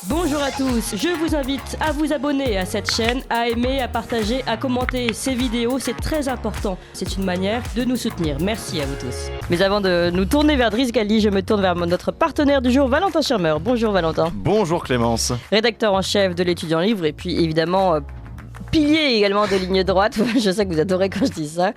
Bonjour à tous, je vous invite à vous abonner à cette chaîne, à aimer, à partager, à commenter ces vidéos, c'est très important. C'est une manière de nous soutenir. Merci à vous tous. Mais avant de nous tourner vers Driss Ghali, je me tourne vers notre partenaire du jour, Valentin Schirmer. Bonjour Valentin. Bonjour Clémence. Rédacteur en chef de l'Étudiant Livre et puis évidemment pilier également de Ligne Droite. Je sais que vous adorez quand je dis ça.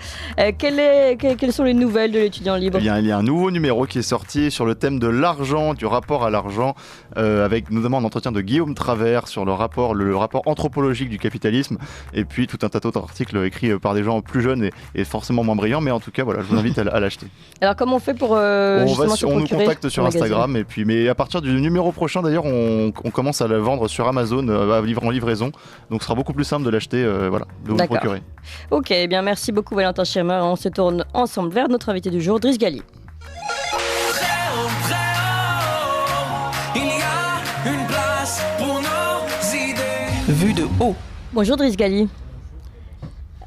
Quelles sont les nouvelles de l'Étudiant Libre ? Eh bien, il y a un nouveau numéro qui est sorti sur le thème de l'argent, du rapport à l'argent, avec notamment un entretien de Guillaume Travers sur le rapport anthropologique du capitalisme, et puis tout un tas d'autres articles écrits par des gens plus jeunes et forcément moins brillants, mais en tout cas, voilà, je vous invite à l'acheter. Alors comment on fait pour on nous contacte sur Instagram, mais à partir du numéro prochain, d'ailleurs, on commence à le vendre sur Amazon en livraison, donc ce sera beaucoup plus simple de l'acheter, de vous le procurer. Ok, eh bien merci beaucoup Valentin Schirmer. On se tourne ensemble vers notre invité du jour, Driss Ghali. Vue de haut. Bonjour Driss Ghali.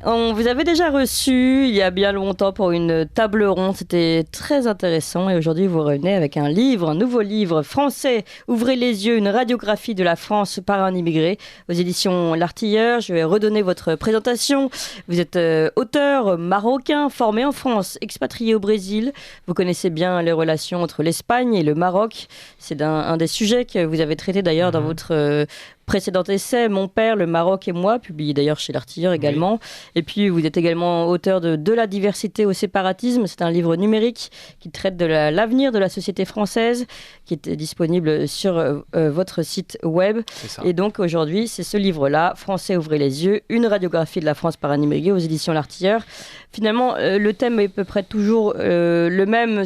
On vous avait déjà reçu il y a bien longtemps pour une table ronde, c'était très intéressant et aujourd'hui vous revenez avec un nouveau livre français, Ouvrez les yeux, une radiographie de la France par un immigré aux éditions L'Artilleur. Je vais redonner votre présentation. Vous êtes auteur marocain, formé en France, expatrié au Brésil. Vous connaissez bien les relations entre l'Espagne et le Maroc. C'est un des sujets que vous avez traité d'ailleurs dans votre précédent essai, Mon père, le Maroc et moi, publié d'ailleurs chez L'Artilleur également. Oui. Et puis, vous êtes également auteur de la diversité au séparatisme. C'est un livre numérique qui traite de l'avenir de la société française, qui est disponible sur votre site web. Et donc, aujourd'hui, c'est ce livre-là, Français, ouvrez les yeux, une radiographie de la France par un immigré aux éditions L'Artilleur. Finalement, le thème est à peu près toujours le même,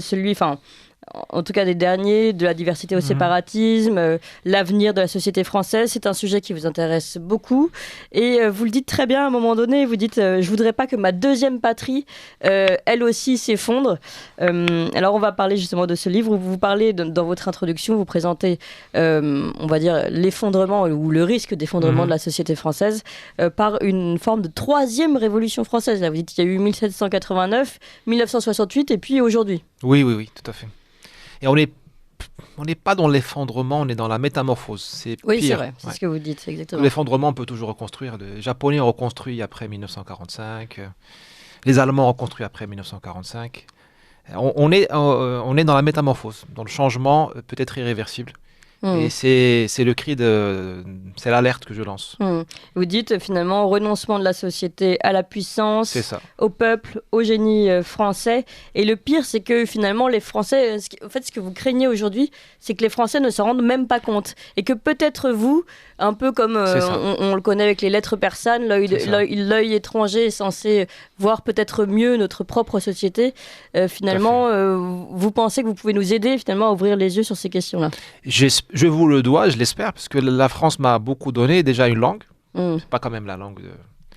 en tout cas des derniers, de la diversité au séparatisme, l'avenir de la société française, c'est un sujet qui vous intéresse beaucoup. Et vous le dites très bien à un moment donné, vous dites « je voudrais pas que ma deuxième patrie, elle aussi, s'effondre ». Alors on va parler justement de ce livre où vous parlez, dans votre introduction, vous présentez, on va dire, l'effondrement ou le risque d'effondrement de la société française par une forme de troisième révolution française. Là, vous dites qu'il y a eu 1789, 1968 et puis aujourd'hui. Oui, tout à fait. Et on n'est pas dans l'effondrement, on est dans la métamorphose. C'est oui, pire. C'est vrai, c'est ce que vous dites, exactement. L'effondrement, on peut toujours reconstruire. Les Japonais ont reconstruit après 1945. Les Allemands ont reconstruit après 1945. On est dans la métamorphose, dans le changement peut-être irréversible. Et c'est le cri c'est l'alerte que je lance. Vous dites finalement renoncement de la société à la puissance, au peuple, au génie français. Et le pire, c'est que finalement les Français, ce que vous craignez aujourd'hui, c'est que les Français ne s'en rendent même pas compte. Et que peut-être vous, un peu comme on le connaît avec les lettres persanes, l'œil étranger est censé voir peut-être mieux notre propre société. Finalement, vous pensez que vous pouvez nous aider finalement à ouvrir les yeux sur ces questions-là? Je vous le dois, je l'espère, parce que la France m'a beaucoup donné déjà une langue. C'est pas quand même la langue de...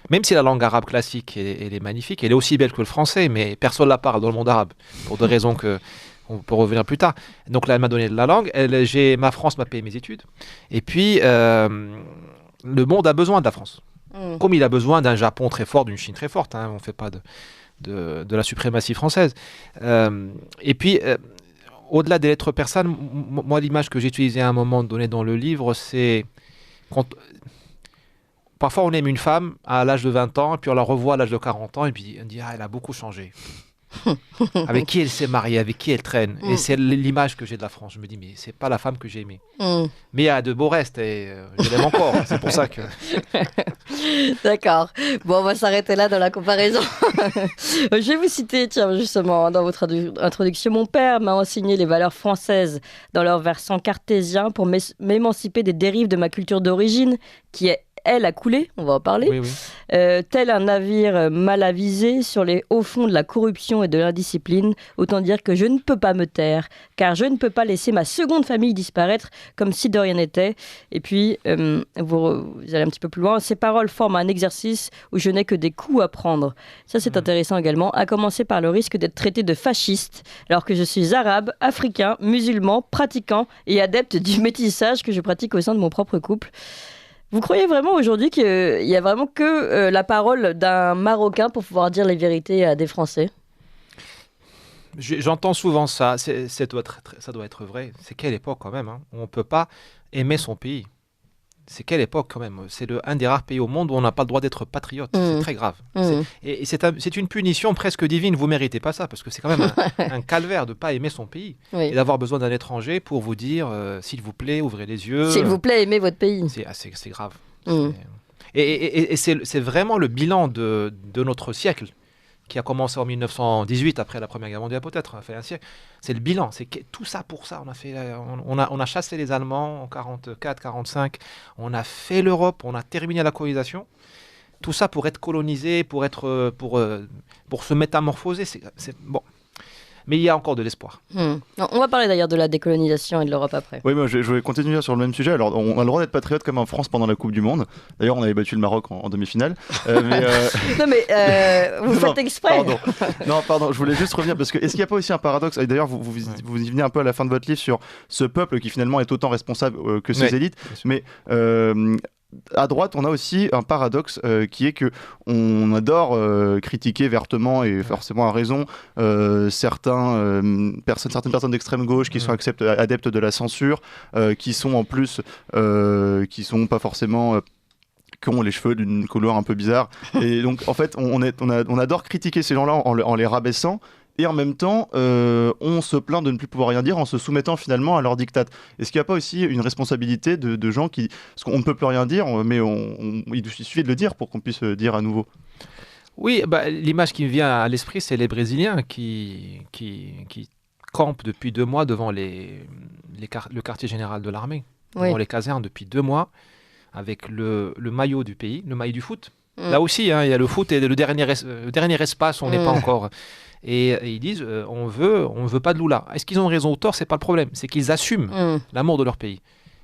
Même si la langue arabe classique, elle est magnifique, elle est aussi belle que le français, mais personne ne la parle dans le monde arabe, pour des raisons on peut revenir plus tard. Donc là, elle m'a donné de la langue, ma France m'a payé mes études. Et puis, le monde a besoin de la France. Comme il a besoin d'un Japon très fort, d'une Chine très forte. On ne fait pas de la suprématie française. Et puis... au-delà des lettres persanes, moi, l'image que j'ai utilisée à un moment donné dans le livre, c'est parfois on aime une femme à l'âge de 20 ans, et puis on la revoit à l'âge de 40 ans, et puis on dit « Ah, elle a beaucoup changé ». Avec qui elle s'est mariée, avec qui elle traîne. Et c'est l'image que j'ai de la France. Je me dis, mais c'est pas la femme que j'ai aimée. Mais il y a de beaux restes, et je l'aime encore. C'est pour ça que... D'accord. Bon, on va s'arrêter là dans la comparaison. Je vais vous citer, tiens, justement, dans votre introduction. Mon père m'a enseigné les valeurs françaises dans leur versant cartésien pour m'émanciper des dérives de ma culture d'origine, qui est elle a coulé, on va en parler, tel un navire mal avisé sur les hauts fonds de la corruption et de l'indiscipline. Autant dire que je ne peux pas me taire, car je ne peux pas laisser ma seconde famille disparaître comme si de rien n'était. Et puis, vous allez un petit peu plus loin, ces paroles forment un exercice où je n'ai que des coups à prendre. Ça, c'est intéressant également, à commencer par le risque d'être traité de fasciste, alors que je suis arabe, africain, musulman, pratiquant et adepte du métissage que je pratique au sein de mon propre couple. Vous croyez vraiment aujourd'hui qu'il n'y a vraiment que la parole d'un Marocain pour pouvoir dire les vérités à des Français ? J'entends souvent ça, ça doit être vrai. C'est quelle époque quand même, hein. On ne peut pas aimer son pays. C'est quelle époque quand même. C'est un des rares pays au monde où on n'a pas le droit d'être patriote. C'est très grave. Et c'est une punition presque divine. Vous ne méritez pas ça, parce que c'est quand même un calvaire de ne pas aimer son pays. Et d'avoir besoin d'un étranger pour vous dire, s'il vous plaît, ouvrez les yeux. S'il vous plaît, aimez votre pays. C'est grave. Et c'est vraiment le bilan de notre siècle, qui a commencé en 1918, après la Première Guerre mondiale peut-être, on a fait un siècle. C'est le bilan, c'est tout ça pour ça. On a chassé les Allemands en 44, 45, on a fait l'Europe, on a terminé la colonisation. Tout ça pour être colonisé, pour se métamorphoser. Bon. Mais il y a encore de l'espoir. On va parler d'ailleurs de la décolonisation et de l'Europe après. Oui, moi je vais continuer sur le même sujet. Alors, on a le droit d'être patriote comme en France pendant la Coupe du Monde. D'ailleurs, on avait battu le Maroc en demi-finale. Non, mais vous faites exprès. Pardon, je voulais juste revenir parce que est-ce qu'il n'y a pas aussi un paradoxe? Et d'ailleurs, vous y venez un peu à la fin de votre livre sur ce peuple qui finalement est autant responsable que ses élites. Mais à droite, on a aussi un paradoxe qui est que on adore critiquer vertement et forcément à raison certaines personnes d'extrême gauche qui sont adeptes de la censure, qui sont en plus qui sont pas forcément qui ont les cheveux d'une couleur un peu bizarre. Et donc en fait, on adore critiquer ces gens-là en les rabaissant. Et en même temps, on se plaint de ne plus pouvoir rien dire en se soumettant finalement à leur diktat. Est-ce qu'il n'y a pas aussi une responsabilité de gens qui... Parce qu'on ne peut plus rien dire, mais il suffit de le dire pour qu'on puisse dire à nouveau. Oui, l'image qui me vient à l'esprit, c'est les Brésiliens qui campent depuis 2 mois devant le quartier général de l'armée, devant les casernes depuis 2 mois, avec le maillot du pays, le maillot du foot. Là aussi, il y a le foot et le dernier espace, on n'est pas encore... Et ils disent on veut pas de Lula. Est-ce qu'ils ont raison ou tort? C'est pas le problème, c'est qu'ils assument l'amour de leur pays.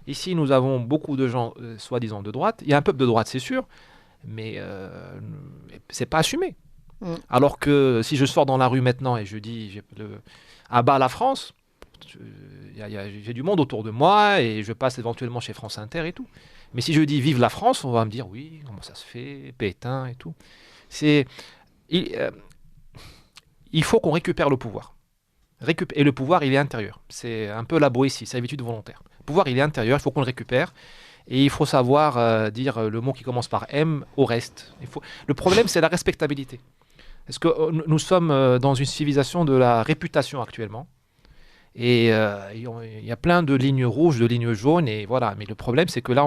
Ici, nous avons beaucoup de gens soi-disant de droite. Il y a un peuple de droite, c'est sûr, mais c'est pas assumé. Alors que si je sors dans la rue maintenant et je dis à bas la France, j'ai du monde autour de moi et je passe éventuellement chez France Inter et tout. Mais si je dis vive la France, on va me dire oui, comment ça se fait, Pétain et tout. Il faut qu'on récupère le pouvoir. Et le pouvoir, il est intérieur. C'est un peu la Boétie, c'est l'habitude volontaire. Le pouvoir, il est intérieur, il faut qu'on le récupère. Et il faut savoir dire le mot qui commence par M au reste. Le problème, c'est la respectabilité. Parce que nous sommes dans une civilisation de la réputation actuellement. Et il y a plein de lignes rouges, de lignes jaunes. Et voilà. Mais le problème, c'est que là,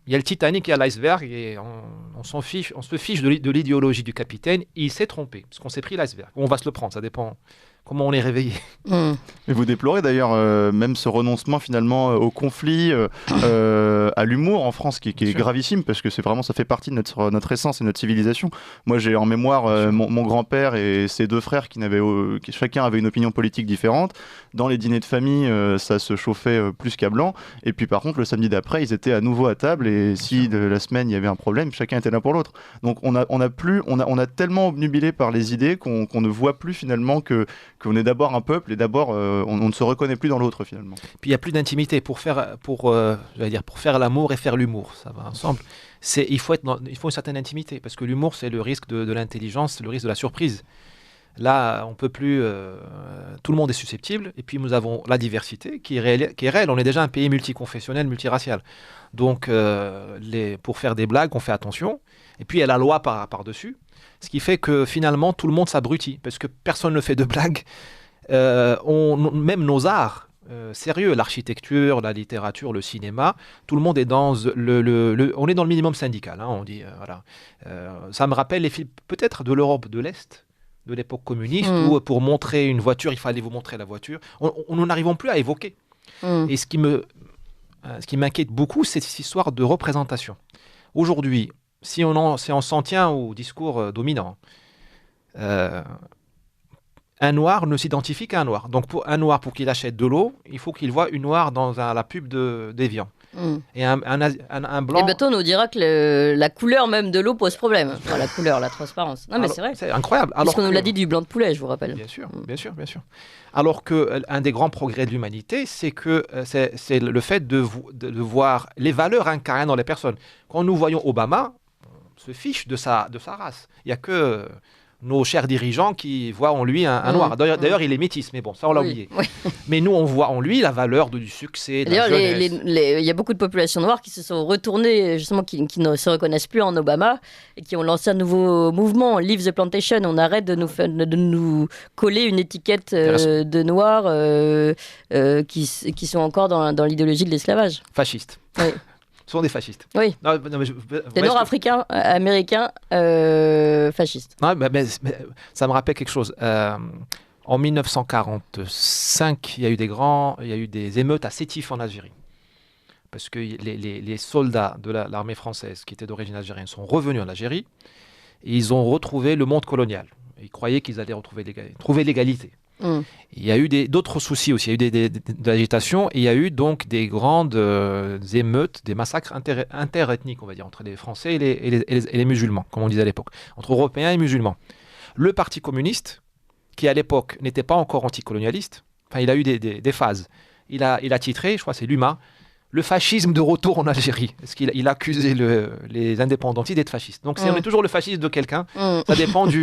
il y a le Titanic, il y a l'iceberg, et on se fiche de l'idéologie du capitaine. Il s'est trompé, parce qu'on s'est pris l'iceberg. On va se le prendre, ça dépend comment on est réveillé. Et vous déplorez d'ailleurs même ce renoncement finalement au conflit, à l'humour en France, qui est gravissime, parce que ça fait partie de notre essence et notre civilisation. Moi, j'ai en mémoire mon grand-père et ses 2 frères qui chacun avait une opinion politique différente. Dans les dîners de famille, ça se chauffait plus qu'à blanc. Et puis par contre, le samedi d'après, ils étaient à nouveau à table, et si de la semaine il y avait un problème, chacun était là pour l'autre. Donc on a tellement obnubilé par les idées qu'on ne voit plus finalement qu'on est d'abord un peuple et d'abord on ne se reconnaît plus dans l'autre finalement. Puis il n'y a plus d'intimité pour faire l'amour et faire l'humour, ça va ensemble. Il faut une certaine intimité, parce que l'humour, c'est le risque de l'intelligence, le risque de la surprise. Là, on peut plus. Tout le monde est susceptible, et puis nous avons la diversité qui est réelle. On est déjà un pays multiconfessionnel, multiracial. Donc, pour faire des blagues, on fait attention. Et puis il y a la loi par-dessus. Ce qui fait que finalement, tout le monde s'abrutit, parce que personne ne fait de blagues. Même nos arts sérieux, l'architecture, la littérature, le cinéma, tout le monde est dans on est dans le minimum syndical. Hein, on dit, voilà. Ça me rappelle les films peut-être de l'Europe de l'Est, de l'époque communiste, où pour montrer une voiture, il fallait vous montrer la voiture. Nous n'arrivons plus à évoquer. Et ce qui m'inquiète beaucoup, c'est cette histoire de représentation. Aujourd'hui, si on s'en tient au discours dominant, un noir ne s'identifie qu'à un noir. Donc un noir, pour qu'il achète de l'eau, il faut qu'il voit une noire dans la pub d'Evian. Et un blanc... Et bientôt on nous dira que la couleur même de l'eau pose problème. Enfin, la couleur, la transparence. Non, mais c'est vrai. C'est incroyable. Parce qu'on nous l'a dit du blanc de poulet, je vous rappelle. Bien sûr, bien sûr, bien sûr. Alors qu'un des grands progrès de l'humanité, c'est le fait de voir les valeurs incarnées dans les personnes. Quand nous voyons Obama, on se fiche de sa race. Il n'y a que nos chers dirigeants qui voient en lui un noir. D'ailleurs, il est métis, mais bon, ça on l'a oublié. Oui. Mais nous, on voit en lui la valeur du succès, de la jeunesse. D'ailleurs, il y a beaucoup de populations noires qui se sont retournées, justement, qui ne se reconnaissent plus en Obama et qui ont lancé un nouveau mouvement, Leave the Plantation. On arrête de nous coller une étiquette de noirs qui sont encore dans l'idéologie de l'esclavage. Fascistes. Oui. Ce sont des fascistes. Oui. Des Nord-Africains, américains, fascistes. Non, mais ça me rappelle quelque chose. En 1945, il y a eu des émeutes à Sétif en Algérie. Parce que les soldats de l'armée française qui étaient d'origine algérienne sont revenus en Algérie et ils ont retrouvé le monde colonial. Ils croyaient qu'ils allaient trouver l'égalité. Il y a eu d'autres soucis aussi. Il y a eu de l'agitation et il y a eu donc des grandes émeutes, des massacres interethniques, on va dire, entre les Français et les musulmans, comme on disait à l'époque, entre Européens et musulmans. Le Parti communiste, qui à l'époque n'était pas encore anticolonialiste, enfin il a eu des phases. Il a titré, je crois c'est l'UMA, le fascisme de retour en Algérie. Parce qu'il a accusé les indépendantistes d'être fascistes. Donc on est toujours le fascisme de quelqu'un. Ça dépend de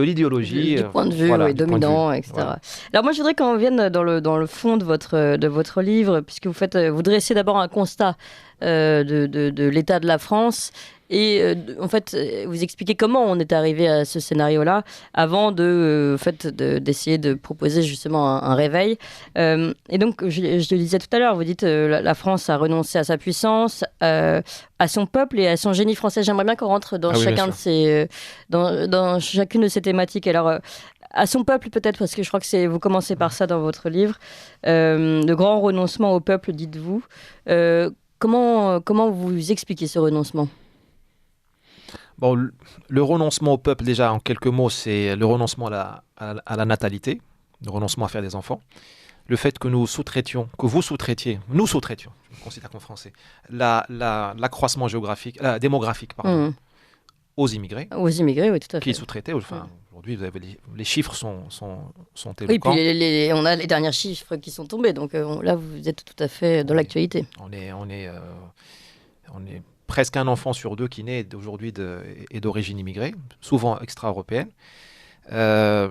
l'idéologie. Du point de vue dominant, etc. Voilà. Alors moi, je voudrais qu'on vienne dans le fond de votre livre, puisque vous dressez d'abord un constat de l'état de la France. Et en fait, vous expliquez comment on est arrivé à ce scénario-là avant d'essayer de proposer justement un réveil. Et donc, je le disais tout à l'heure, vous dites la France a renoncé à sa puissance, à son peuple et à son génie français. J'aimerais bien qu'on rentre dans dans chacune de ces thématiques. Alors, à son peuple peut-être, parce que je crois que vous commencez par ça dans votre livre. Le grand renoncement au peuple, dites-vous. Comment vous expliquez ce renoncement ? Bon, le renoncement au peuple, déjà, en quelques mots, c'est le renoncement à la natalité, le renoncement à faire des enfants. Le fait que nous sous-traitions, je me considère comme français, l'accroissement démographique, aux immigrés. Aux immigrés, oui, tout à fait. Qui sous-traitaient. Enfin, aujourd'hui, vous avez les chiffres sont éloquents. Oui, puis on a les derniers chiffres qui sont tombés, donc là, vous êtes tout à fait dans l'actualité. On est presque un enfant sur deux qui naît aujourd'hui est d'origine immigrée, souvent extra-européenne. Ce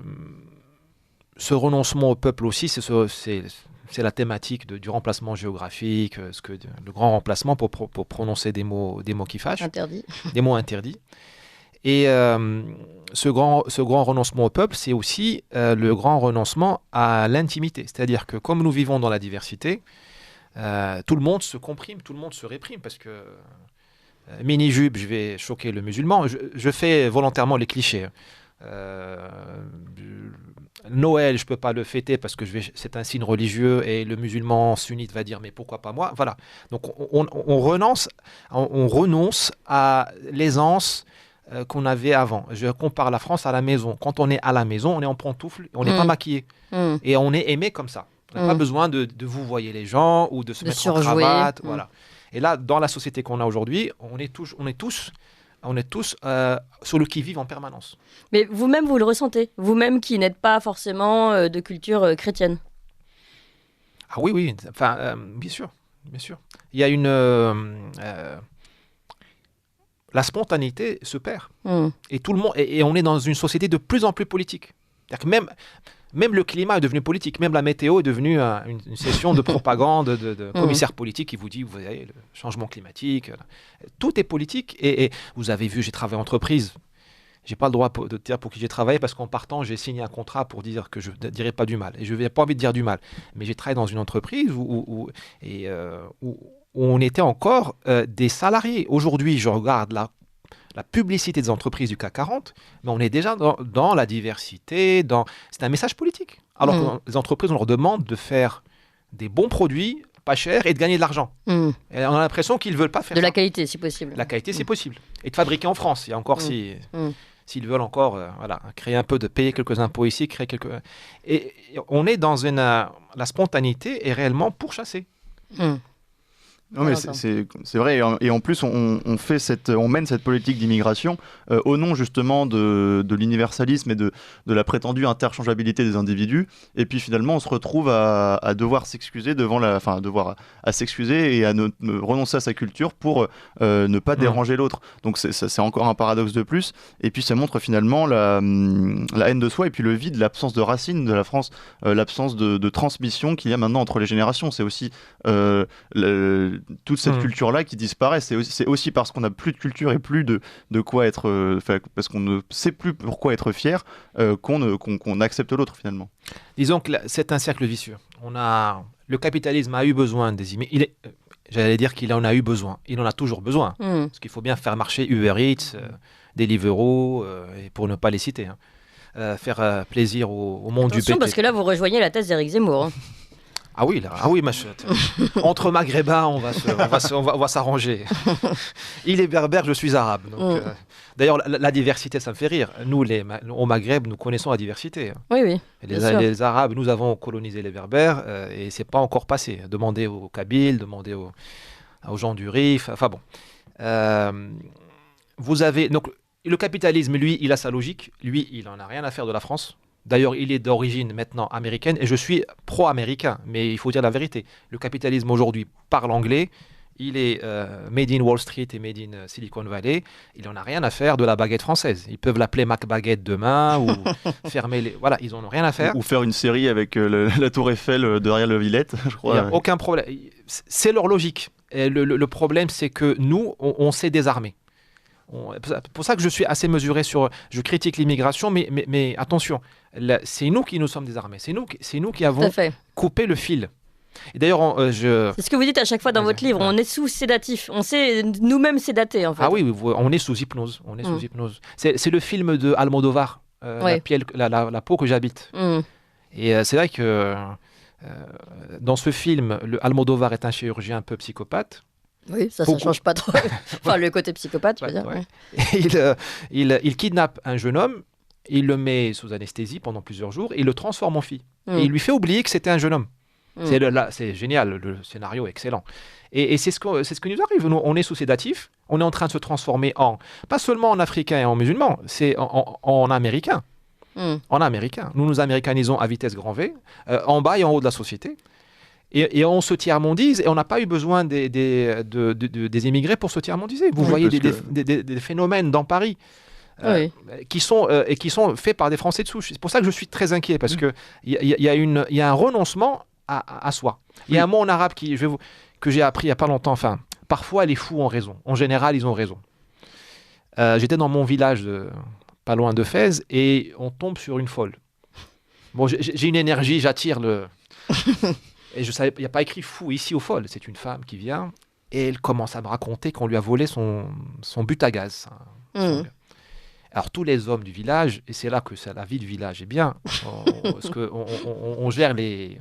renoncement au peuple aussi, c'est la thématique du remplacement géographique, le grand remplacement pour prononcer des mots qui fâchent. Interdits. Des mots interdits. Et ce grand renoncement au peuple, c'est aussi le grand renoncement à l'intimité. C'est-à-dire que comme nous vivons dans la diversité, tout le monde se comprime, tout le monde se réprime, parce que mini-jupe, je vais choquer le musulman. Je fais volontairement les clichés. Noël, je ne peux pas le fêter parce que c'est un signe religieux et le musulman sunnite va dire mais pourquoi pas moi. Voilà. Donc on renonce à l'aisance qu'on avait avant. Je compare la France à la maison. Quand on est à la maison, on est en pantoufles, on n'est pas maquillé. Et on est aimé comme ça. On n'a pas besoin de vous voyer les gens ou de se mettre en cravate. Voilà. Et là, dans la société qu'on a aujourd'hui, on est tous sur le qui-vive en permanence. Mais vous-même, vous le ressentez, vous-même qui n'êtes pas forcément de culture chrétienne. Ah oui, enfin, bien sûr. Il y a la spontanéité se perd. Et tout le monde, et on est dans une société de plus en plus politique. C'est-à-dire que même le climat est devenu politique, même la météo est devenue une session de propagande de commissaires politiques qui vous dit, vous voyez, le changement climatique, tout est politique. Et vous avez vu, j'ai travaillé en entreprise. Je n'ai pas le droit de dire pour qui j'ai travaillé parce qu'en partant, j'ai signé un contrat pour dire que je ne dirais pas du mal. Et je n'ai pas envie de dire du mal. Mais j'ai travaillé dans une entreprise où on était encore des salariés. Aujourd'hui, je regarde la publicité des entreprises du CAC 40, mais on est déjà dans la diversité, c'est un message politique. Alors que les entreprises, on leur demande de faire des bons produits, pas chers, et de gagner de l'argent. Et on a l'impression qu'ils ne veulent pas faire ça. De la qualité, si possible. La qualité, c'est possible. Et de fabriquer en France. Il y a encore, s'ils veulent encore créer un peu, de payer quelques impôts ici, créer quelques... Et on est dans la spontanéité est réellement pourchassée. Non, mais c'est vrai, et en plus on mène cette politique d'immigration au nom justement de l'universalisme et de la prétendue interchangeabilité des individus, et puis finalement on se retrouve à devoir s'excuser à s'excuser et à renoncer à sa culture pour ne pas déranger l'autre. Donc c'est encore un paradoxe de plus, et puis ça montre finalement la haine de soi, et puis le vide, l'absence de racines de la France, l'absence de transmission qu'il y a maintenant entre les générations. C'est aussi toute cette culture-là qui disparaît. C'est aussi parce qu'on n'a plus de culture et plus de quoi être, parce qu'on ne sait plus pourquoi être fier, qu'on accepte l'autre finalement. Disons que c'est un cercle vicieux. Le capitalisme a eu besoin des immigrés. J'allais dire qu'il en a eu besoin. Il en a toujours besoin. Parce qu'il faut bien faire marcher Uber Eats, Deliveroo, et pour ne pas les citer. Faire plaisir au monde du PT. Parce que là, vous rejoignez la thèse d'Éric Zemmour. Hein. Ah oui, ma chute. Entre maghrébins, on va s'arranger. Il est berbère, je suis arabe. Donc, d'ailleurs, la diversité, ça me fait rire. Nous, au Maghreb, nous connaissons la diversité. Oui. Les Arabes, nous avons colonisé les Berbères et c'est pas encore passé. Demandez aux Kabyles, demandez aux gens du Rif. Enfin bon. Vous avez donc le capitalisme, lui, il a sa logique. Lui, il en a rien à faire de la France. D'ailleurs, il est d'origine maintenant américaine et je suis pro-américain, mais il faut dire la vérité. Le capitalisme aujourd'hui parle anglais, il est made in Wall Street et made in Silicon Valley, il n'en a rien à faire de la baguette française. Ils peuvent l'appeler Mac Baguette demain ou fermer les... Voilà, ils n'en ont rien à faire. Ou faire une série avec la tour Eiffel derrière le Villette, je crois. Il n'y a aucun problème. C'est leur logique. Et le problème, c'est que nous, on s'est désarmés. C'est pour ça que je suis assez mesuré je critique l'immigration, mais attention, c'est nous qui nous sommes désarmés, c'est nous qui avons coupé le fil. Et d'ailleurs, c'est ce que vous dites à chaque fois dans votre livre, on est sous sédatif, on s'est nous-mêmes sédatés en fait. Ah oui, on est sous hypnose, sous hypnose. C'est le film de Almodovar, la peau que j'habite. Et c'est vrai que dans ce film, Almodovar est un chirurgien un peu psychopathe. Oui, ça ne change pas trop. Enfin, le côté psychopathe, je veux dire. Ouais. Il kidnappe un jeune homme, il le met sous anesthésie pendant plusieurs jours, et il le transforme en fille. Et il lui fait oublier que c'était un jeune homme. C'est génial, le scénario est excellent. Et c'est ce que nous arrive. Nous, on est sous sédatif, on est en train de se transformer pas seulement en africain et en musulman, c'est en américain. En américain. Nous nous américanisons à vitesse grand V, en bas et en haut de la société. Et on se tiers-mondise et on n'a pas eu besoin des immigrés pour se tiers-mondiser. Vous voyez des phénomènes dans Paris qui sont faits par des Français de souche. C'est pour ça que je suis très inquiet parce qu'il y a un renoncement à soi. Il y a un mot en arabe que j'ai appris il n'y a pas longtemps. Enfin, parfois les fous ont raison. En général, ils ont raison. J'étais dans mon village pas loin de Fès et on tombe sur une folle. Bon, j'ai une énergie, j'attire le... Et je savais, il n'y a pas écrit fou ici au folle. C'est une femme qui vient et elle commence à me raconter qu'on lui a volé son but à gaz. Alors tous les hommes du village, et c'est là que la vie du village est bien, parce qu'on gère c'est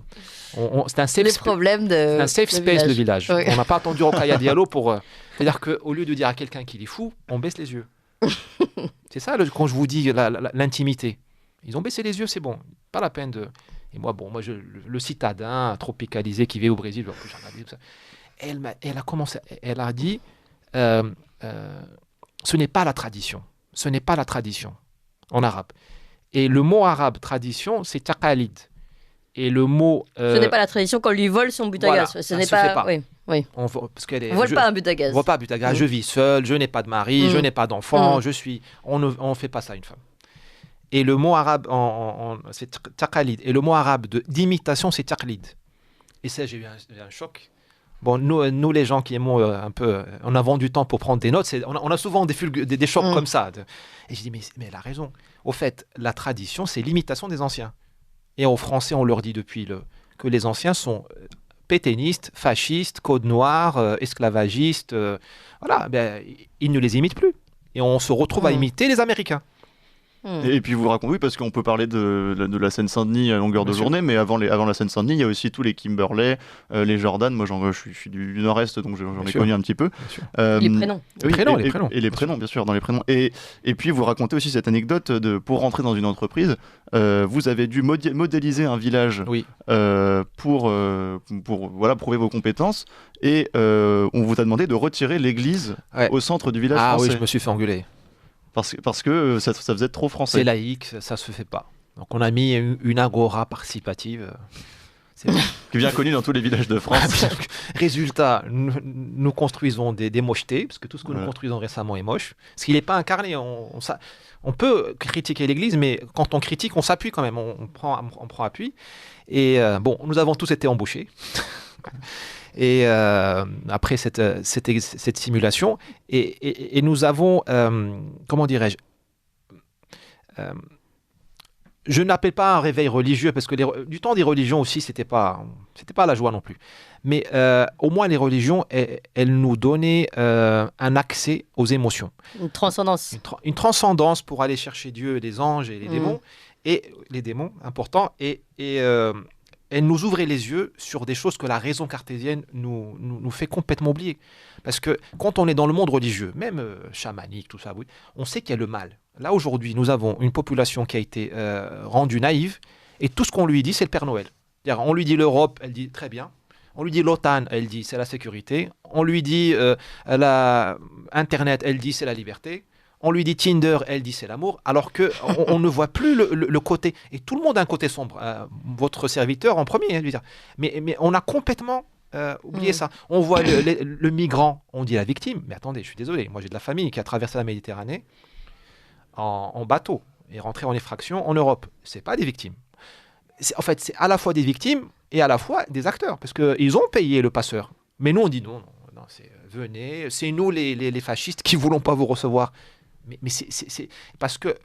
un safe space le village. Oui. On n'a pas attendu Rokhaya Diallo pour... c'est-à-dire qu'au lieu de dire à quelqu'un qu'il est fou, on baisse les yeux. C'est ça quand je vous dis l'intimité. Ils ont baissé les yeux, c'est bon. Pas la peine de... Et moi, le citadin tropicalisé qui vit au Brésil, elle a commencé, elle a dit, ce n'est pas la tradition. Ce n'est pas la tradition en arabe. Et le mot arabe tradition, c'est taqalid. Et le mot... ce n'est pas la tradition qu'on lui vole son but à gaz. Ce n'est pas... Oui. On ne vole pas un but à gaz. On vole pas un but à gaz. Je vis seul, je n'ai pas de mari, je n'ai pas d'enfant, on ne fait pas ça à une femme. Et le mot arabe, c'est taqalid. Et le mot arabe d'imitation, c'est taqlid. Et ça, j'ai eu un choc. Bon, nous, les gens qui aimons un peu... on a vendu du temps pour prendre des notes. On a souvent des chocs comme ça. Et j'ai dit, mais elle a raison. Au fait, la tradition, c'est l'imitation des anciens. Et aux Français, on leur dit depuis que les anciens sont pétainistes, fascistes, code noir, esclavagistes. Voilà, ils ne les imitent plus. Et on se retrouve à imiter les Américains. Et puis vous racontez, oui, parce qu'on peut parler de la Seine-Saint-Denis à longueur de journée, mais avant la Seine-Saint-Denis, il y a aussi tous les Kimberley, les Jordan. Moi, je suis du Nord-Est, donc j'en ai connu un petit peu. Les prénoms. Et les prénoms, bien sûr, dans les prénoms. Et puis vous racontez aussi cette anecdote pour rentrer dans une entreprise, vous avez dû modéliser un village pour pour prouver vos compétences. Et on vous a demandé de retirer l'église au centre du village français. Ah oui, je me suis fait engueuler. Parce que ça faisait trop français. C'est laïque, ça se fait pas. Donc on a mis une agora participative. Qui est bien connue dans tous les villages de France. Résultat, nous construisons des mochetés, parce que tout ce que nous construisons récemment est moche. Parce qu'il n'est pas incarné. On peut critiquer l'Église, mais quand on critique, on s'appuie quand même. On prend appui. Et nous avons tous été embauchés. Et après cette simulation, et nous avons, comment dirais-je, je n'appelle pas un réveil religieux, parce que du temps des religions aussi, c'était pas la joie non plus. Mais au moins les religions, elles nous donnaient un accès aux émotions. Une transcendance. Une transcendance pour aller chercher Dieu, les anges et les démons. Et les démons, important. Et elle nous ouvrait les yeux sur des choses que la raison cartésienne nous fait complètement oublier. Parce que quand on est dans le monde religieux, même chamanique, tout ça, oui, on sait qu'il y a le mal. Là, aujourd'hui, nous avons une population qui a été rendue naïve, et tout ce qu'on lui dit, c'est le Père Noël. C'est-à-dire, on lui dit l'Europe, elle dit très bien. On lui dit l'OTAN, elle dit c'est la sécurité. On lui dit Internet, elle dit c'est la liberté. On lui dit Tinder, elle dit c'est l'amour, alors qu'on ne voit plus le côté. Et tout le monde a un côté sombre. Votre serviteur en premier, je veux dire. Mais on a complètement oublié ça. On voit le migrant, on dit la victime. Mais attendez, je suis désolé. Moi, j'ai de la famille qui a traversé la Méditerranée en bateau et rentré en effraction en Europe. C'est pas des victimes. En fait, c'est à la fois des victimes et à la fois des acteurs, parce qu'ils ont payé le passeur. Mais nous, on dit non, venez, c'est nous les fascistes qui ne voulons pas vous recevoir. Mais c'est parce que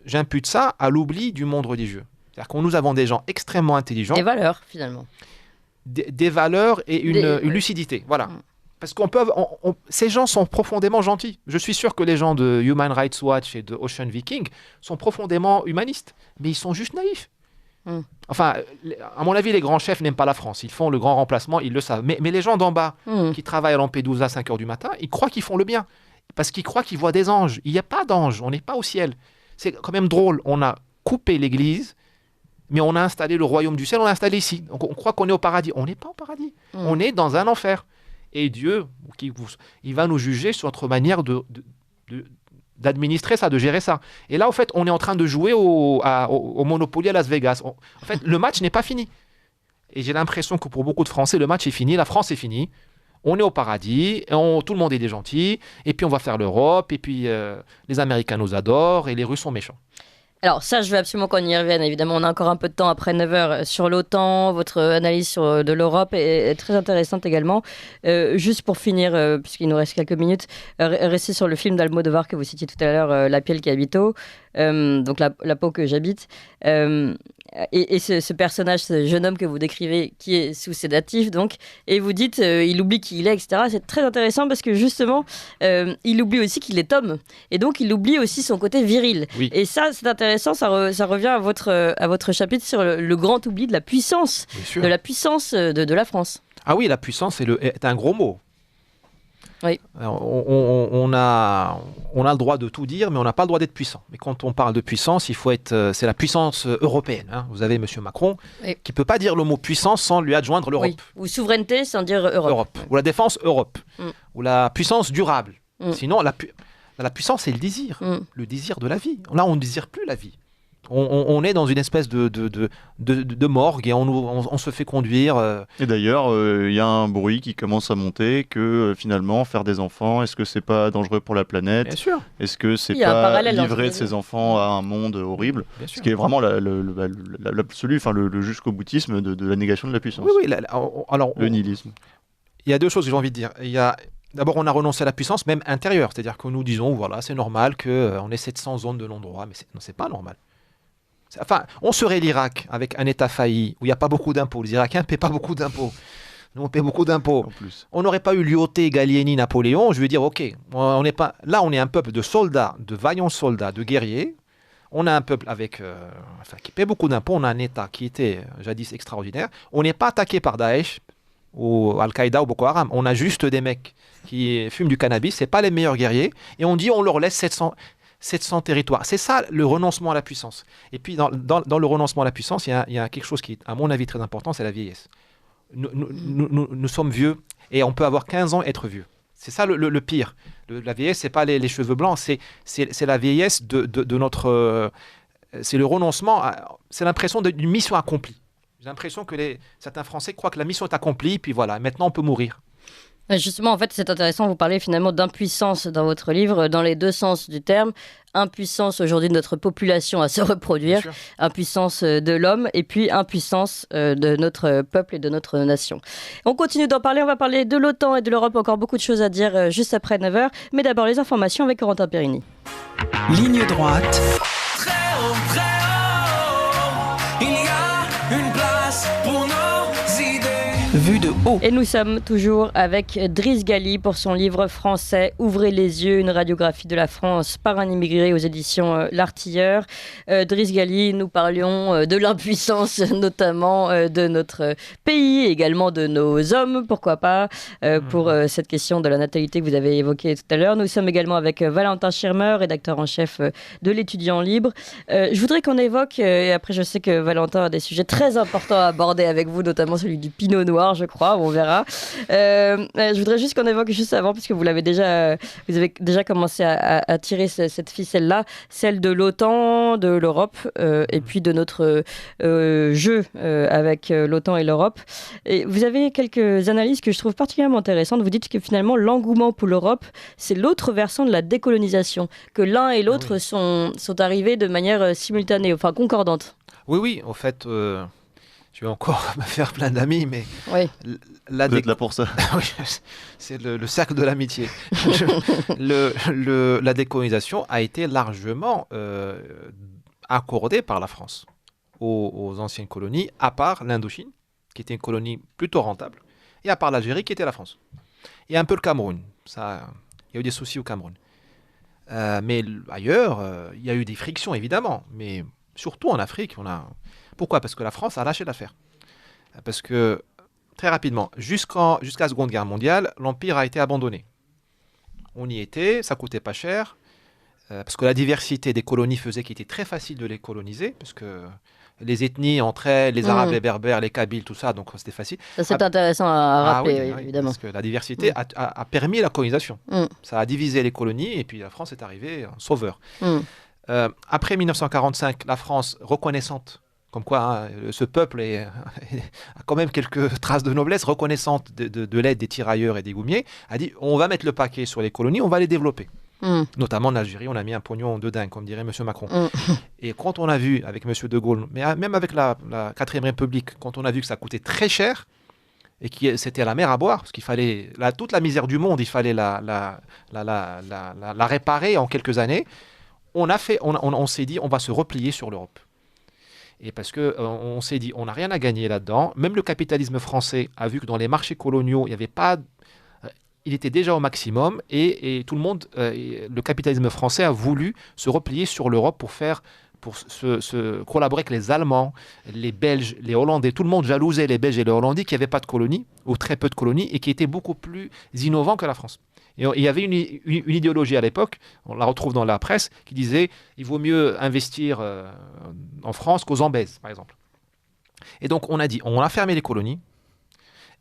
j'impute ça à l'oubli du monde religieux. C'est-à-dire que nous avons des gens extrêmement intelligents. Des valeurs, finalement. Des valeurs et une lucidité. Voilà. Parce ces gens sont profondément gentils. Je suis sûr que les gens de Human Rights Watch et de Ocean Viking sont profondément humanistes. Mais ils sont juste naïfs. Enfin, à mon avis, les grands chefs n'aiment pas la France. Ils font le grand remplacement, ils le savent. Mais les gens d'en bas, qui travaillent à Lampedusa à 5h du matin, ils croient qu'ils font le bien. Parce qu'ils croient qu'ils voient des anges. Il n'y a pas d'anges, on n'est pas au ciel. C'est quand même drôle. On a coupé l'église, mais on a installé le royaume du ciel, on l'a installé ici. Donc on croit qu'on est au paradis. On n'est pas au paradis. On est dans un enfer. Et Dieu, il va nous juger sur notre manière d'administrer ça, de gérer ça. Et là, en fait, on est en train de jouer au Monopoly à Las Vegas. En fait, le match n'est pas fini. Et j'ai l'impression que pour beaucoup de Français, le match est fini, la France est finie. On est au paradis, tout le monde est des gentils, et puis on va faire l'Europe, et puis les Américains nous adorent, et les Russes sont méchants. Alors ça, je veux absolument qu'on y revienne. Évidemment, on a encore un peu de temps après 9h sur l'OTAN. Votre analyse de l'Europe est très intéressante également. Juste pour finir, puisqu'il nous reste quelques minutes, restez sur le film d'Almodovar que vous citiez tout à l'heure, La piel qui habito, donc la peau que j'habite. Et ce personnage, ce jeune homme que vous décrivez, qui est sous sédatif, donc, et vous dites, il oublie qui il est, etc. C'est très intéressant parce que justement, il oublie aussi qu'il est homme. Et donc, il oublie aussi son côté viril. Oui. Et ça, c'est intéressant, ça revient à votre chapitre sur le grand oubli de la puissance, de la France. Ah oui, la puissance est un gros mot. Oui. Alors, on a le droit de tout dire, mais on n'a pas le droit d'être puissant. Mais quand on parle de puissance, c'est la puissance européenne. Hein. Vous avez M. Macron qui ne peut pas dire le mot puissance sans lui adjoindre l'Europe. Oui. Ou souveraineté sans dire Europe. Ou la défense Europe. Ou la puissance durable. Sinon, la puissance, c'est le désir. Le désir de la vie. Là, on ne désire plus la vie. On est dans une espèce de morgue et on se fait conduire. Et d'ailleurs, il y a un bruit qui commence à monter que finalement, faire des enfants, est-ce que c'est pas dangereux pour la planète ? Bien sûr. Est-ce que c'est pas livrer ses enfants à un monde horrible ? Ce qui est vraiment l'absolu, enfin le jusqu'au-boutisme de la négation de la puissance. Oui, alors, le nihilisme. Il y a deux choses que j'ai envie de dire. D'abord, on a renoncé à la puissance, même intérieure. C'est-à-dire que nous disons, voilà, c'est normal qu'on ait 700 zones de non-droit, mais c'est pas normal. Enfin, on serait l'Irak avec un État failli où il n'y a pas beaucoup d'impôts. Les Irakiens ne paient pas beaucoup d'impôts. Nous, on paie beaucoup d'impôts. On n'aurait pas eu Lyoté, Gallieni, Napoléon. Je veux dire, ok, on n'est pas... Là, on est un peuple de soldats, de vaillants soldats, de guerriers. On a un peuple qui paie beaucoup d'impôts. On a un État qui était jadis extraordinaire. On n'est pas attaqué par Daesh ou Al-Qaïda ou Boko Haram. On a juste des mecs qui fument du cannabis. Ce n'est pas les meilleurs guerriers. Et on dit, on leur laisse 700 territoires. C'est ça le renoncement à la puissance. Et puis dans le renoncement à la puissance, il y a quelque chose qui est à mon avis très important, c'est la vieillesse. nous sommes vieux et on peut avoir 15 ans et être vieux. C'est ça le pire. La vieillesse, c'est pas les cheveux blancs, c'est la vieillesse de notre... c'est le renoncement, c'est l'impression d'une mission accomplie. J'ai l'impression que certains Français croient que la mission est accomplie, puis voilà, maintenant on peut mourir. Justement, en fait, c'est intéressant, vous parlez finalement d'impuissance dans votre livre, dans les deux sens du terme. Impuissance aujourd'hui de notre population à se reproduire, impuissance de l'homme et puis impuissance de notre peuple et de notre nation. On continue d'en parler, on va parler de l'OTAN et de l'Europe, encore beaucoup de choses à dire juste après 9h, mais d'abord les informations avec Corentin Périni. Ligne droite. Très haut, il y a une place pour nos idées. Vue de haut. Et nous sommes toujours avec Driss Ghali pour son livre français « Ouvrez les yeux, une radiographie de la France par un immigré » aux éditions L'Artilleur. Driss Ghali, nous parlions de l'impuissance notamment de notre pays, également de nos hommes, pourquoi pas, pour cette question de la natalité que vous avez évoquée tout à l'heure. Nous sommes également avec Valentin Schirmer, rédacteur en chef de l'Étudiant Libre. Je voudrais qu'on évoque, et après je sais que Valentin a des sujets très importants à aborder avec vous, notamment celui du Pinot Noir, je crois, on verra. Je voudrais juste qu'on évoque juste avant, puisque vous avez déjà commencé à tirer cette ficelle-là, celle de l'OTAN, de l'Europe, et puis de notre jeu avec l'OTAN et l'Europe. Et vous avez quelques analyses que je trouve particulièrement intéressantes. Vous dites que finalement, l'engouement pour l'Europe, c'est l'autre versant de la décolonisation, que l'un et l'autre sont arrivés de manière simultanée, enfin concordante. Oui, en fait... Je vais encore me faire plein d'amis, mais vous êtes là pour ça. Oui, c'est le cercle de l'amitié. La décolonisation a été largement accordée par la France aux anciennes colonies, à part l'Indochine, qui était une colonie plutôt rentable, et à part l'Algérie, qui était la France. Et un peu le Cameroun. Il y a eu des soucis au Cameroun. Mais ailleurs, il y a eu des frictions, évidemment. Mais surtout en Afrique, Pourquoi ? Parce que la France a lâché l'affaire. Parce que, très rapidement, jusqu'à la Seconde Guerre mondiale, l'Empire a été abandonné. On y était, ça coûtait pas cher, parce que la diversité des colonies faisait qu'il était très facile de les coloniser, parce que les ethnies entre elles, les Arabes, les Berbères, les Kabyles, tout ça, donc c'était facile. Ça, c'est intéressant à rappeler, oui, évidemment. Parce que la diversité a permis la colonisation. Ça a divisé les colonies, et puis la France est arrivée en sauveur. Après 1945, la France reconnaissante, comme quoi ce peuple a quand même quelques traces de noblesse, reconnaissante de l'aide des tirailleurs et des goumiers, a dit on va mettre le paquet sur les colonies, on va les développer. Notamment en Algérie, on a mis un pognon de dingue, comme dirait M. Macron. Et quand on a vu avec M. De Gaulle, mais même avec la 4ème République, quand on a vu que ça coûtait très cher et que c'était la mer à boire, parce qu'il fallait toute la misère du monde, il fallait la réparer en quelques années, on s'est dit on va se replier sur l'Europe. Et parce qu'on s'est dit, on n'a rien à gagner là-dedans. Même le capitalisme français a vu que dans les marchés coloniaux, il n'y avait pas... il était déjà au maximum et tout le monde, le capitalisme français a voulu se replier sur l'Europe pour se collaborer avec les Allemands, les Belges, les Hollandais. Tout le monde jalousait les Belges et les Hollandais qui n'avaient pas de colonies, ou très peu de colonies, et qui étaient beaucoup plus innovants que la France. Et il y avait une idéologie à l'époque, on la retrouve dans la presse, qui disait il vaut mieux investir en France qu'aux Zambèzes, par exemple. Et donc on a dit, on a fermé les colonies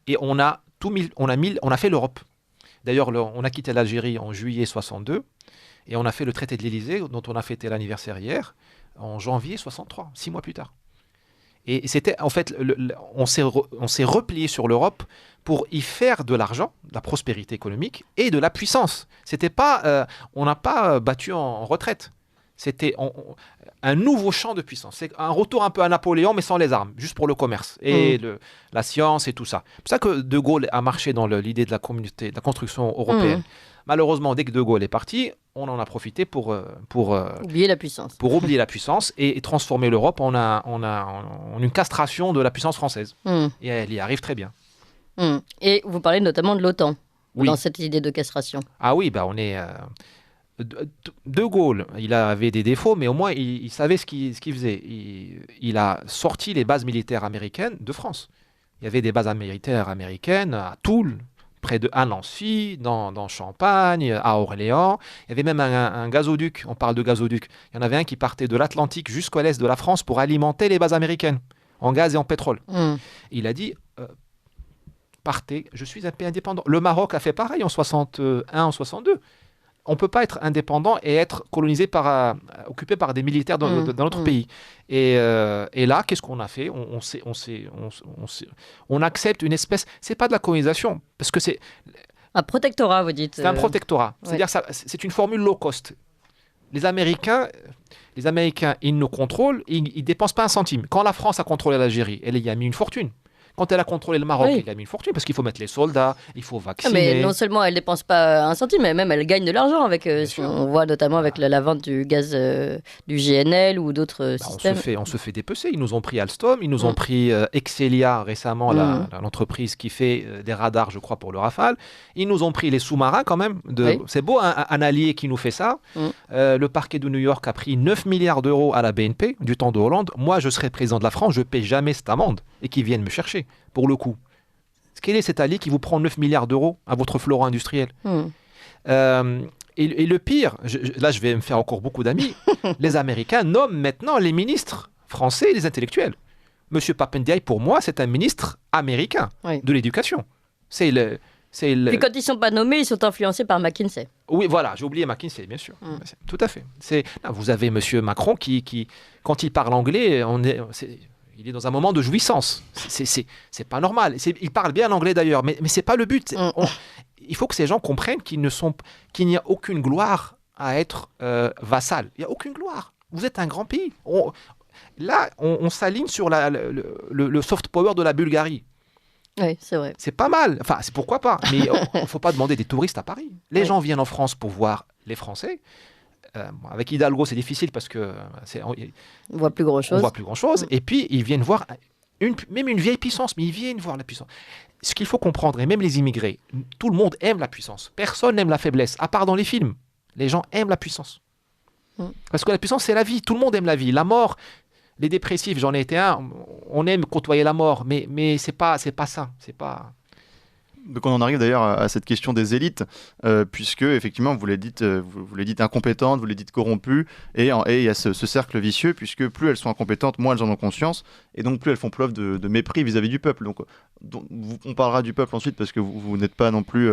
et on a fait l'Europe. D'ailleurs, on a quitté l'Algérie en juillet 62 et on a fait le traité de l'Élysée, dont on a fêté l'anniversaire hier, en janvier 63, 6 mois plus tard. Et c'était, en fait, on s'est replié sur l'Europe pour y faire de l'argent, de la prospérité économique et de la puissance. C'était pas, on n'a pas battu en retraite. C'était un nouveau champ de puissance. C'est un retour un peu à Napoléon, mais sans les armes, juste pour le commerce et la science et tout ça. C'est pour ça que De Gaulle a marché dans l'idée de la communauté, de la construction européenne. Malheureusement, dès que De Gaulle est parti, on en a profité pour oublier la puissance. Pour oublier la puissance et transformer l'Europe en une castration de la puissance française. Et elle y arrive très bien. Et vous parlez notamment de l'OTAN oui. Dans cette idée de castration. Ah oui, on est... De Gaulle, il avait des défauts, mais au moins il savait ce qu'il faisait. Il a sorti les bases militaires américaines de France. Il y avait des bases militaires américaines à Toul, près à Nancy, dans Champagne, à Orléans. Il y avait même un gazoduc, on parle de gazoduc. Il y en avait un qui partait de l'Atlantique jusqu'à l'est de la France pour alimenter les bases américaines, en gaz et en pétrole. Il a dit, partez, je suis un pays indépendant. Le Maroc a fait pareil en 61, en 62. On ne peut pas être indépendant et être colonisé occupé par des militaires dans notre pays. Et là, qu'est-ce qu'on a fait? On accepte une espèce... C'est pas de la colonisation, parce que c'est... Un protectorat, vous dites. C'est un protectorat. C'est-à-dire que c'est une formule low cost. Les Américains, ils nous contrôlent, ils ne dépensent pas un centime. Quand la France a contrôlé l'Algérie, elle y a mis une fortune. Quand elle a contrôlé le Maroc, elle a mis une fortune parce qu'il faut mettre les soldats, il faut vacciner. Mais non seulement elle ne dépense pas un centime, mais même elle gagne de l'argent avec. On voit notamment avec la vente du gaz du GNL ou d'autres systèmes. On se fait dépecer. Ils nous ont pris Alstom, ils nous ont pris Excelia récemment, l'entreprise qui fait des radars, je crois, pour le Rafale. Ils nous ont pris les sous-marins quand même. C'est beau, un allié qui nous fait ça. Le parquet de New York a pris 9 milliards d'euros à la BNP du temps de Hollande. Moi, je serais président de la France, je ne paie jamais cette amende et qu'ils viennent me chercher. Pour le coup. Quel est cet allié qui vous prend 9 milliards d'euros à votre fleuron industriel et le pire, là je vais me faire encore beaucoup d'amis, les Américains nomment maintenant les ministres français et les intellectuels. Monsieur Papendiaï, pour moi, c'est un ministre américain de l'éducation. Puis quand ils ne sont pas nommés, ils sont influencés par McKinsey. Oui, voilà, j'ai oublié McKinsey, bien sûr. Tout à fait. Vous avez Monsieur Macron qui quand il parle anglais, il est dans un moment de jouissance. C'est pas normal. Il parle bien anglais d'ailleurs, mais c'est pas le but. Il faut que ces gens comprennent qu'il n'y a aucune gloire à être vassal. Il n'y a aucune gloire. Vous êtes un grand pays. On s'aligne sur le soft power de la Bulgarie. Oui, c'est vrai. C'est pas mal. Enfin, c'est pourquoi pas. Mais il ne faut pas demander des touristes à Paris. Les gens viennent en France pour voir les Français. Avec Hidalgo, c'est difficile parce que on voit plus grand chose. Et puis ils viennent voir même une vieille puissance, mais ils viennent voir la puissance. Ce qu'il faut comprendre, et même les immigrés, tout le monde aime la puissance. Personne n'aime la faiblesse, à part dans les films. Les gens aiment la puissance. Parce que la puissance, c'est la vie. Tout le monde aime la vie. La mort, les dépressifs, j'en ai été un. On aime côtoyer la mort, mais c'est pas ça. C'est pas. Donc on en arrive d'ailleurs à cette question des élites, puisque effectivement vous les dites incompétentes, vous les dites corrompues, et il y a ce cercle vicieux, puisque plus elles sont incompétentes, moins elles en ont conscience, et donc plus elles font preuve de mépris vis-à-vis du peuple. Donc on parlera du peuple ensuite, parce que vous n'êtes pas non plus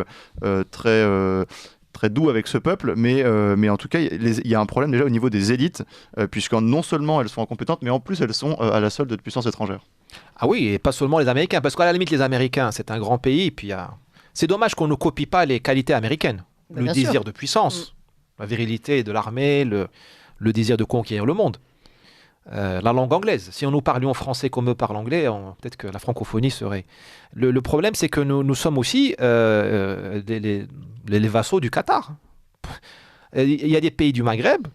très doux avec ce peuple, mais en tout cas il y a un problème déjà au niveau des élites, puisque non seulement elles sont incompétentes, mais en plus elles sont à la solde de puissances étrangères. Ah oui, et pas seulement les Américains, parce qu'à la limite, les Américains, c'est un grand pays, et puis c'est dommage qu'on ne copie pas les qualités américaines. Le désir de puissance, la virilité de l'armée, le désir de conquérir le monde. La langue anglaise. Si nous parlions français comme eux parlent anglais, peut-être que la francophonie serait... Le problème, c'est que nous sommes aussi les vassaux du Qatar. Il y a des pays du Maghreb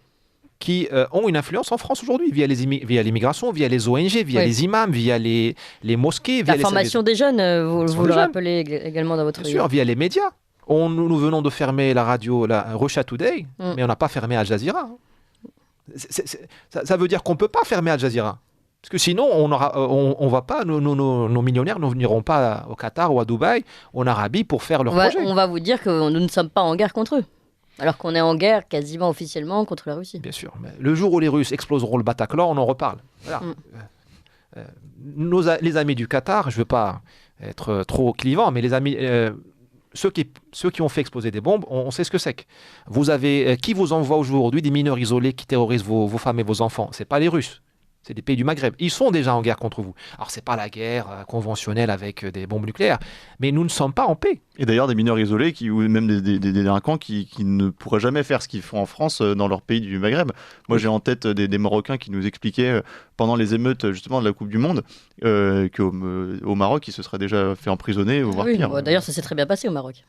qui ont une influence en France aujourd'hui, via l'immigration, via les ONG, via les imams, via les mosquées. La formation des jeunes, vous le rappelez également dans votre... Bien sûr, via les médias. Nous venons de fermer la radio Russia Today, mais on n'a pas fermé Al Jazeera. Ça veut dire qu'on ne peut pas fermer Al Jazeera. Parce que sinon, on va pas, nos millionnaires n'iront pas au Qatar ou à Dubaï, en Arabie, pour faire leur projet. On va vous dire que nous ne sommes pas en guerre contre eux. Alors qu'on est en guerre quasiment officiellement contre la Russie. Bien sûr. Mais le jour où les Russes exploseront le Bataclan, on en reparle. Voilà. Les amis du Qatar, je ne veux pas être trop clivant, mais les amis, ceux qui ont fait exploser des bombes, on sait ce que c'est. Vous avez qui vous envoie aujourd'hui des mineurs isolés qui terrorisent vos femmes et vos enfants? Ce n'est pas les Russes. C'est des pays du Maghreb. Ils sont déjà en guerre contre vous. Alors, ce n'est pas la guerre conventionnelle avec des bombes nucléaires, mais nous ne sommes pas en paix. Et d'ailleurs, des mineurs isolés ou même des délinquants qui ne pourraient jamais faire ce qu'ils font en France dans leur pays du Maghreb. Moi, j'ai en tête des Marocains qui nous expliquaient pendant les émeutes justement de la Coupe du Monde qu'au Maroc, ils se seraient déjà fait emprisonner, voire pire. D'ailleurs, ça s'est très bien passé au Maroc.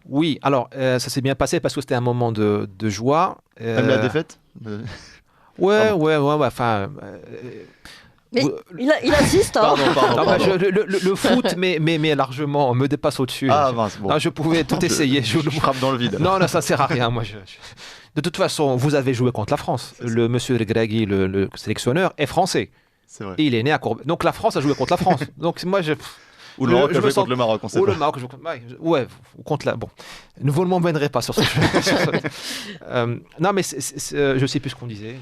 Oui, alors, ça s'est bien passé parce que c'était un moment de joie. Même la défaite Ouais, enfin... Mais il insiste, hein. Pardon. Le foot, mais largement, me dépasse au-dessus. Ah mince, bon. Non, je pouvais tout essayer. Je frappe dans le vide. Non, ça sert à rien. Moi, De toute façon, vous avez joué contre la France. Le monsieur Regragui, le sélectionneur, est français. C'est vrai. Et il est né à Courbevoie. Donc la France a joué contre la France. Donc moi, Ou le Maroc a joué contre le Maroc, on sait pas. Ou le Maroc, ouais, contre la... Bon, vous ne m'emmènerez pas sur ce sujet. Non, mais je ne sais plus ce qu'on disait.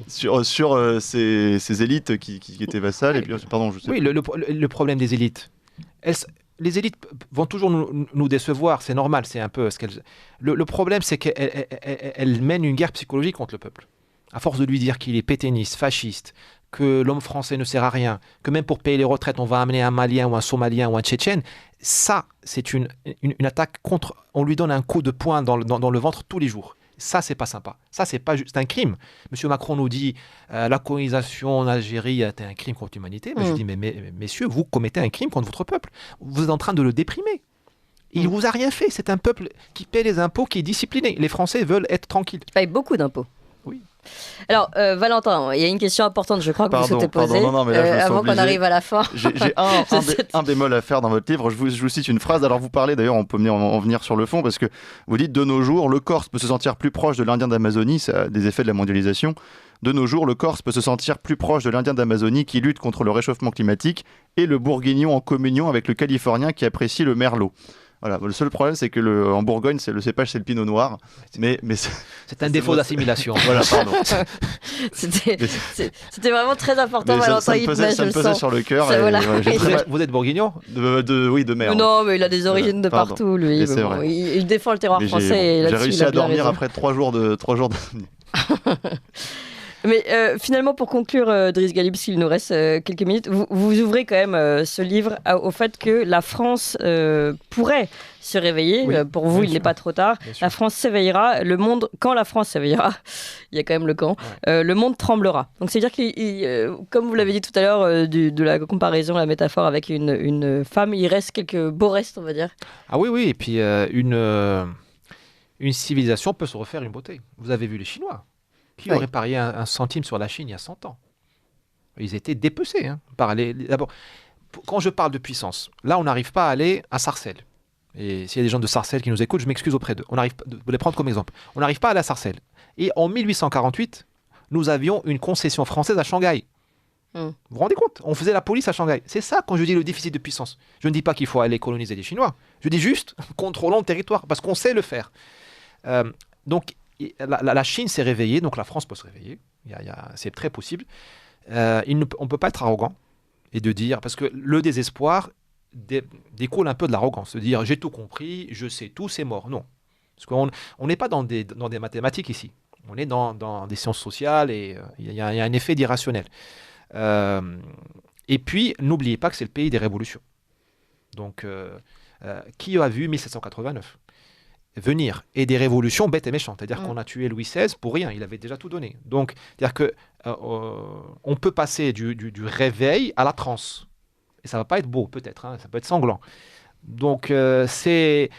Sur ces élites qui étaient vassales, et puis, pardon, je sais oui, pas. le problème des élites, les élites vont toujours nous décevoir, c'est normal, c'est un peu ce qu'elles... Le problème, c'est qu'elles mènent une guerre psychologique contre le peuple. À force de lui dire qu'il est pétainiste, fasciste, que l'homme français ne sert à rien, que même pour payer les retraites, on va amener un Malien ou un Somalien ou un Tchétchène, ça, c'est une attaque contre... On lui donne un coup de poing dans le ventre tous les jours. Ça, c'est pas sympa. Ça, c'est pas juste un crime. Monsieur Macron nous dit la colonisation en Algérie était un crime contre l'humanité. Je dis, mais messieurs, vous commettez un crime contre votre peuple. Vous êtes en train de le déprimer. Il vous a rien fait. C'est un peuple qui paie les impôts, qui est discipliné. Les Français veulent être tranquilles. Ils payent beaucoup d'impôts. Oui. Alors, Valentin, il y a une question importante, je crois, que vous souhaitez poser, non, mais là, avant qu'on arrive à la fin. J'ai un bémol à faire dans votre livre. Je vous cite une phrase. Alors, vous parlez, d'ailleurs, on peut en venir sur le fond, parce que vous dites, de nos jours, le Corse peut se sentir plus proche de l'Indien d'Amazonie, ça a des effets de la mondialisation. De nos jours, le Corse peut se sentir plus proche de l'Indien d'Amazonie qui lutte contre le réchauffement climatique et le Bourguignon en communion avec le Californien qui apprécie le Merlot. Voilà. Le seul problème, c'est que en Bourgogne, le cépage, c'est le pinot noir. Mais c'est un défaut d'assimilation. Voilà, pardon. C'était vraiment très important, Valentin. Ça me pesait sur le cœur. Voilà. Vous êtes bourguignon? Oui, de mer. Non, mais il a des origines de partout, lui. Il défend le terroir français. J'ai réussi à dormir après 3 jours de... Mais finalement, pour conclure, Driss Ghali, parce qu'il nous reste quelques minutes, vous ouvrez quand même ce livre au fait que la France pourrait se réveiller. Oui, pour vous, il n'est pas trop tard. La France s'éveillera. Quand la France s'éveillera, il y a quand même le camp, le monde tremblera. Donc, c'est-à-dire que, comme vous l'avez dit tout à l'heure, de la comparaison, la métaphore avec une femme, il reste quelques beaux restes, on va dire. Ah oui. Et puis, une civilisation peut se refaire une beauté. Vous avez vu les Chinois. Qui aurait parié un centime sur la Chine il y a 100 ans? Ils étaient dépecés. D'abord, quand je parle de puissance, là, on n'arrive pas à aller à Sarcelles. Et s'il y a des gens de Sarcelles qui nous écoutent, je m'excuse auprès d'eux. On arrive de les prendre comme exemple. On n'arrive pas à aller à Sarcelles. Et en 1848, nous avions une concession française à Shanghai. Vous vous rendez compte? On faisait la police à Shanghai. C'est ça quand je dis le déficit de puissance. Je ne dis pas qu'il faut aller coloniser les Chinois. Je dis juste contrôlons le territoire, parce qu'on sait le faire. Donc, la Chine s'est réveillée, donc la France peut se réveiller. C'est très possible. On ne peut pas être arrogant et de dire, parce que le désespoir découle un peu de l'arrogance, de dire j'ai tout compris, je sais tout, c'est mort. Non. Parce qu'on n'est pas dans des mathématiques ici. On est dans des sciences sociales et il y a un effet d'irrationnel. Et puis, n'oubliez pas que c'est le pays des révolutions. Donc, qui a vu 1789 venir, et des révolutions bêtes et méchantes, c'est-à-dire qu'on a tué Louis XVI pour rien, il avait déjà tout donné. Donc, c'est-à-dire que on peut passer du réveil à la transe, et ça va pas être beau peut-être, ça peut être sanglant. Donc c'est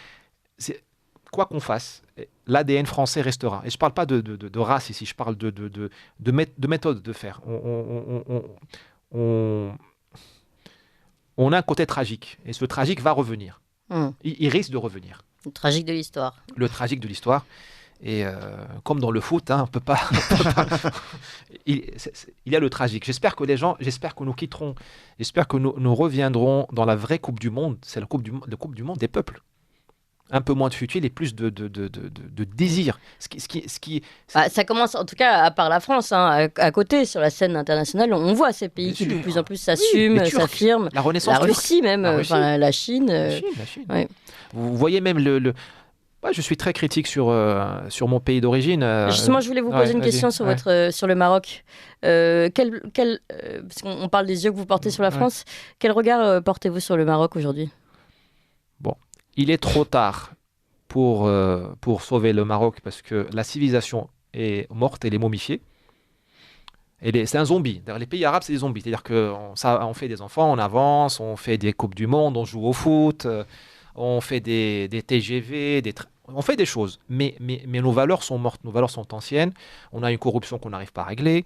quoi qu'on fasse, l'ADN français restera. Et je parle pas de race ici, je parle de méthode de faire. On a un côté tragique, et ce tragique va revenir. Il risque de revenir. Le tragique de l'histoire. Le tragique de l'histoire. Et comme dans le foot, on peut pas. Il y a le tragique. J'espère que nous quitterons. J'espère que nous reviendrons dans la vraie Coupe du Monde. C'est la Coupe du Monde des peuples. Un peu moins de futile et plus de désir. Ça commence, en tout cas, à part la France, à côté, sur la scène internationale, on voit ces pays qui de plus en plus s'assument, s'affirment. La Renaissance la Russie même, la Chine. La Chine. Ouais. Vous voyez même je suis très critique sur mon pays d'origine. Justement, je voulais vous poser une question sur le Maroc. Parce qu'on parle des yeux que vous portez sur la France. Quel regard portez-vous sur le Maroc aujourd'hui? Bon. Il est trop tard pour sauver le Maroc parce que la civilisation est morte, elle est momifiée. C'est un zombie. D'ailleurs, les pays arabes, c'est des zombies. C'est-à-dire qu'on fait des enfants, on avance, on fait des Coupes du Monde, on joue au foot, on fait des TGV, on fait des choses. Mais nos valeurs sont mortes, nos valeurs sont anciennes. On a une corruption qu'on n'arrive pas à régler.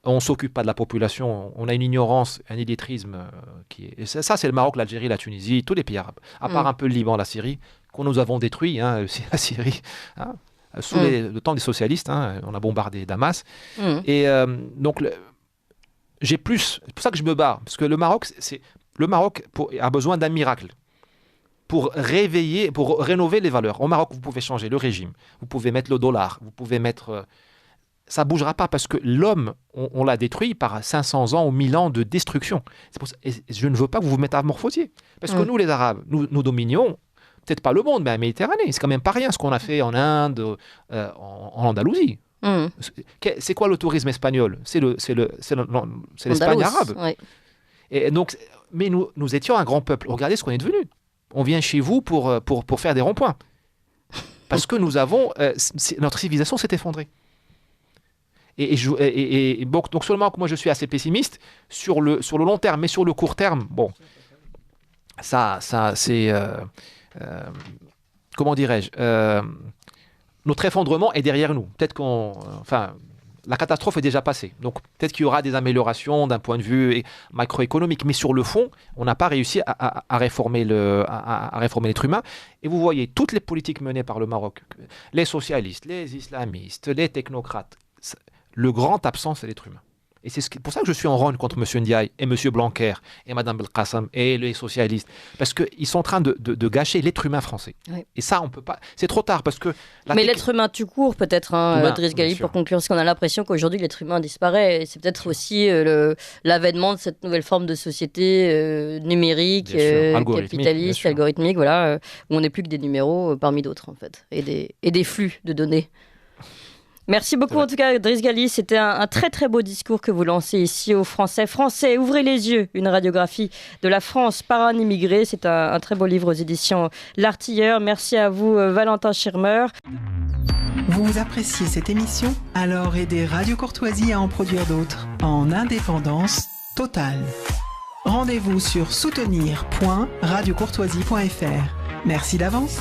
On ne s'occupe pas de la population, on a une ignorance, un illettrisme Et ça, c'est le Maroc, l'Algérie, la Tunisie, tous les pays arabes. À part un peu le Liban, la Syrie, que nous avons détruit, aussi la Syrie, sous le temps des socialistes, on a bombardé Damas. Et donc, c'est pour ça que je me bats, parce que le Maroc a besoin d'un miracle pour réveiller, pour rénover les valeurs. Au Maroc, vous pouvez changer le régime, vous pouvez mettre le dollar, vous pouvez mettre... ça ne bougera pas parce que l'homme, on l'a détruit par 500 ans ou 1000 ans de destruction. C'est pour ça, et je ne veux pas que vous vous métamorphosiez. Parce que nous, les Arabes, nous dominions, peut-être pas le monde, mais la Méditerranée. C'est quand même pas rien ce qu'on a fait en Inde, en Andalousie. C'est quoi le tourisme espagnol? C'est l'Espagne arabe. Oui. Et donc, mais nous étions un grand peuple. Regardez ce qu'on est devenu. On vient chez vous pour faire des ronds-points. Parce que nous avons... notre civilisation s'est effondrée. Donc seulement que moi je suis assez pessimiste sur le long terme, mais sur le court terme, bon, ça c'est... comment dirais-je, notre effondrement est derrière nous. Peut-être la catastrophe est déjà passée. Donc peut-être qu'il y aura des améliorations d'un point de vue macroéconomique, mais sur le fond, on n'a pas réussi à réformer l'être humain. Et vous voyez, toutes les politiques menées par le Maroc, les socialistes, les islamistes, les technocrates, le grand absent, c'est l'être humain. Et c'est pour ça que je suis en rogne contre M. Ndiaye et M. Blanquer et Mme Belkacem et les socialistes. Parce qu'ils sont en train de gâcher l'être humain français. Oui. Et ça, on ne peut pas... C'est trop tard parce que... Mais l'être humain tout court, peut-être, Driss Ghali, pour conclure, parce qu'on a l'impression qu'aujourd'hui, l'être humain disparaît. Et c'est peut-être aussi l'avènement de cette nouvelle forme de société numérique, capitaliste, algorithmique, voilà, où on n'est plus que des numéros parmi d'autres, en fait, et des flux de données. Merci beaucoup en tout cas Driss Ghali, c'était un très très beau discours que vous lancez ici aux Français. Français, ouvrez les yeux, une radiographie de la France par un immigré. C'est un très beau livre aux éditions L'Artilleur. Merci à vous Valentin Schirmer. Vous appréciez cette émission? Alors aidez Radio Courtoisie à en produire d'autres en indépendance totale. Rendez-vous sur soutenir.radiocourtoisie.fr. Merci d'avance.